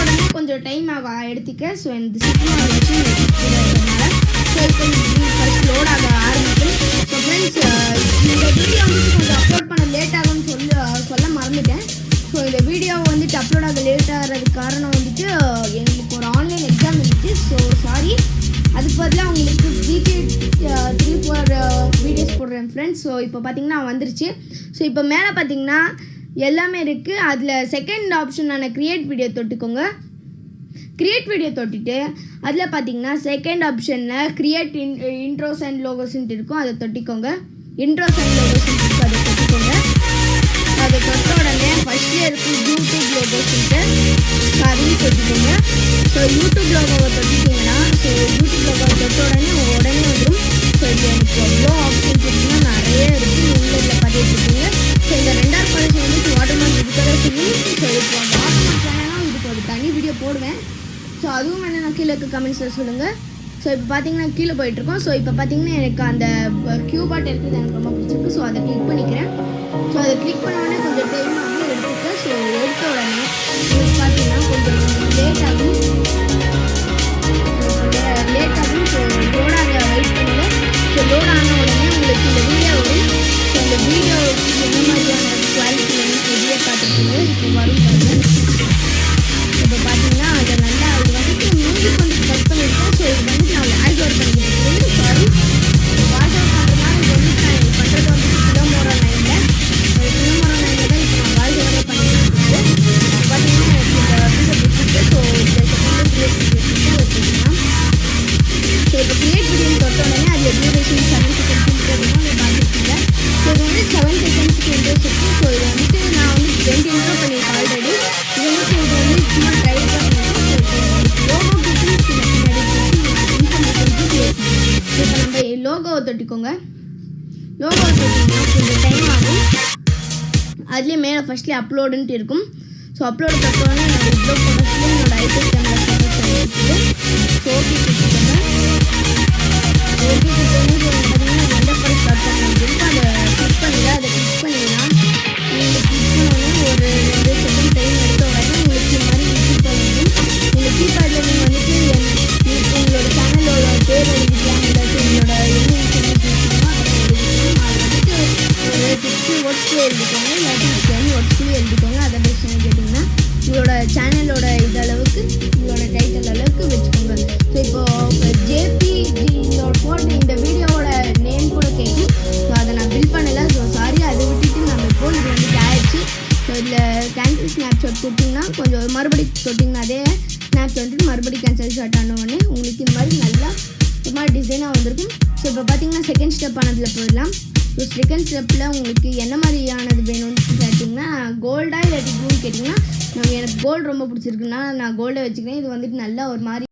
உடனே கொஞ்சம் டைம் எடுத்துக்க. ஸோ இந்த சிக்னல் வச்சு இருக்கிறதுனால ஸோ இப்போ ஃபர்ஸ்ட் லோட் ஆக ஆரம்பிக்கும். ஸோ ஃப்ரெண்ட்ஸ், இந்த வீடியோ வந்துட்டு கொஞ்சம் அப்லோட் பண்ண லேட் ஆகும்னு சொல்ல மறந்துட்டேன். ஸோ இந்த வீடியோ வந்துட்டு அப்லோட் ஆக லேட் ஆகிறதுக்கு காரணம் வந்துட்டு எங்களுக்கு ஒரு ஆன்லைன் எக்ஸாம் இருந்துச்சு. ஸோ சாரி, அதுக்கு பதிலாக உங்களுக்கு வீக்லி 3-4 வீடியோஸ் போடுறேன் ஃப்ரெண்ட்ஸ். ஸோ இப்போ பார்த்தீங்கன்னா வந்துருச்சு. ஸோ இப்போ மேலே பார்த்தீங்கன்னா எல்லாமே இருக்குது. அதில் செகண்ட் ஆப்ஷனான க்ரியேட் வீடியோ தொட்டுக்கோங்க. க்ரியேட் வீடியோ தொட்டுட்டு அதில் பார்த்தீங்கன்னா செகண்ட் ஆப்ஷனில் க்ரியேட் இன்ட்ரோஸ் அண்ட் லோகோஸ்ன்ட்டு இருக்கும், அதை தொட்டிக்கோங்க. இன்ட்ரோஸ் அண்ட் லோகோஸ்ன்ட்டு இருக்கும், அதை தொட்டிக்கோங்க. அதை தொட்ட உடனே ஃபஸ்ட்லேயே இருக்கும் யூடியூப் லோகோஸ்ன்ட்டு, அதையும் தொட்டிக்கோங்க. ஸோ யூடியூப் லோகோவை தொட்டிட்டிங்கன்னா ஸோ யூடியூப் லோகோவை தொட்ட உடனே வந்துடும். ஸோ இது எனக்கு எவ்வளோ ஆப்ஷன்ஸ் இருக்குன்னா நிறைய இருக்குது, நீங்களே இதில் பதிவிட்டுருக்கீங்க. ஸோ இந்த ரெண்டாவது பரிசு வந்து வாட்டர் மார்க் இருக்கிறத சொல்லி ஸோ இப்போ வாட்டர் மார்க் வேணா இதுக்கு ஒரு தனி வீடியோ போடுவேன். ஸோ அதுவும் வேணா நான் கீழே கமெண்ட்ஸில் சொல்லுங்கள். ஸோ இப்போ பார்த்தீங்கன்னா கீழே போயிட்டுருக்கோம். ஸோ இப்போ பார்த்தீங்கன்னா எனக்கு அந்த கியூபாட் இருக்குது, எனக்கு ரொம்ப பிடிச்சிருக்கு. ஸோ அதை கிளிக் பண்ணிக்கிறேன். ஸோ அதை கிளிக் பண்ண உடனே கொஞ்சம் டைம் ஆகும் எடுத்துக்க. ஸோ எடுத்த உடனே உங்களுக்கு பார்த்தீங்கன்னா கொஞ்சம் லேட் ஆகும். ஸோ லோடாக வெயிட் பண்ணுங்கள். ஸோ லோட் ஆன உடனே உங்களுக்கு இந்த வீடியோ வரும். ஸோ அந்த வீடியோ என்ன மாதிரியான குவாலிட்டி வேணும் வெளியே பார்த்துருக்கீங்க. இப்போ வரும் பாருங்கள். இப்போ பார்த்தீங்கன்னா அதை நல்லா இது வந்துட்டு மியூசிக் வந்து கட் பண்ணியிருக்கேன். ஸோ இது வந்துட்டு நான் வாய்ஸ் ஓவர் பண்ணிக்கிறேன். சாரி, வாய்ஸ் ஓவர் பண்ணுறதுனால இது வந்துட்டு நான் பண்ணுறது வந்துட்டு கிலோமோரா 9ல் தான் இப்போ நான் வாய்ஸ் ஓவரே பண்ணிட்டு பார்த்தீங்கன்னா எனக்கு இந்த வீடியோ பிடிச்சிருக்கு. ஸோ இந்த செகண்ட் கிரியேட் வீடியோ வச்சுக்கலாம். ஸோ இப்போ கிரியேட் வீடியோ தொட்ட உடனே அது டியூரேஷன் 7 செகண்ட்ஸ் இருக்கும், அதை பார்த்துருக்கீங்க. ஸோ இது வந்து 7 செகண்ட்ஸ்க்கு இன்ட்ரெஸ்ட் இருக்குது. ஸோ இது வந்துட்டு நான் வந்து 20 இன்ட்ரோ பண்ணியிருக்கேன் ஆல்ரெடி. இது வந்து சும்மா ட்ரை பண்ணியிருக்கேன். ஸோ லோகோ கொடுத்து இப்போ நம்ம லோகோவை தொட்டிக்கோங்க. லோகோவை தொட்டிங்கன்னா கொஞ்சம் டைம் ஆகும். அதுலேயே மேலே ஃபஸ்ட்லேயே அப்லோடுன்ட்டு இருக்கும். ஸோ அப்லோடு தப்போடனே நான் இவ்வளோ ஃபோட்டோஸில் என்னோடய ஐபேட் கேமரா ஃபோட்டோஸ் எடுத்துட்டு ஸோ ஓகே கொடுத்துக்கோங்க. ஓகே கொடுத்தோன்னே பார்த்தீங்கன்னா எந்த படம் ஸ்டார்ட் பண்ணுறதுக்கு அதை கிளிக் பண்ணுங்க. அதை கிளிக் பண்ணிங்கன்னா நீங்கள் கிளிக் பண்ணோன்னே ஒரு 2 செகண்ட் டைம் எடுத்த உடனே உங்களுக்கு இந்த மாதிரி கீபேட் வரும். இந்த கீபேடில் நீங்கள் வந்துட்டு உங்களோட சேனலோட பேர் எழுதிக்கலாம், இல்லாட்டி உங்களோட என்ன இன்ஃபர்மேஷன் அதை எழுதிக்கலாம். அது வந்துட்டு ஒரு 60 வேர்ட்ஸ்லேயே எழுதிக்கோங்க, இல்லாட்டி 10 வேர்ட்ஸ்லேயே எழுதிக்கோங்க. அதை பேசி கேட்டிங்கன்னா உங்களோட சேனலோட இதளவுக்கு உங்களோட டைட்டில் அளவுக்கு வச்சுக்கோங்க. ஸோ இப்போ ஜேபிஜியோட போட்டு இந்த வீடியோவோட நேம் கூட கேட்கும். ஸோ அதை நான் பில் பண்ணலை. ஸோ சாரி, அதை விட்டுட்டு நம்ம இப்போ இது வந்துட்டு ஆயிடுச்சு. ஸோ இதில் கேன்சல் ஸ்னாப்ஷாட் கொடுத்திங்கன்னா கொஞ்சம் மறுபடியும் தொட்டிங்கன்னா அதே ஸ்னாப்ஷாட் வந்துட்டு மறுபடியும் கேன்சல் ஷாட் ஆனோடனே உங்களுக்கு இந்த மாதிரி நல்லா ஒரு மாதிரி டிசைனாக வந்திருக்கும். ஸோ இப்போ பார்த்தீங்கன்னா செகண்ட் ஸ்டெப் ஆனதில் போயிடலாம். ஸோ செகண்ட் ஸ்டெப்பில் உங்களுக்கு என்ன மாதிரியானது வேணும்னு கேட்டிங்கன்னா கோல்டாக இல்லாட்டி ப்ளூன்னு கேட்டிங்கன்னா எனக்கு கோல்டு ரொம்ப பிடிச்சிருக்குன்னா நான் கோல்டை வச்சுக்கிறேன். இது வந்துட்டு நல்லா ஒரு மாதிரி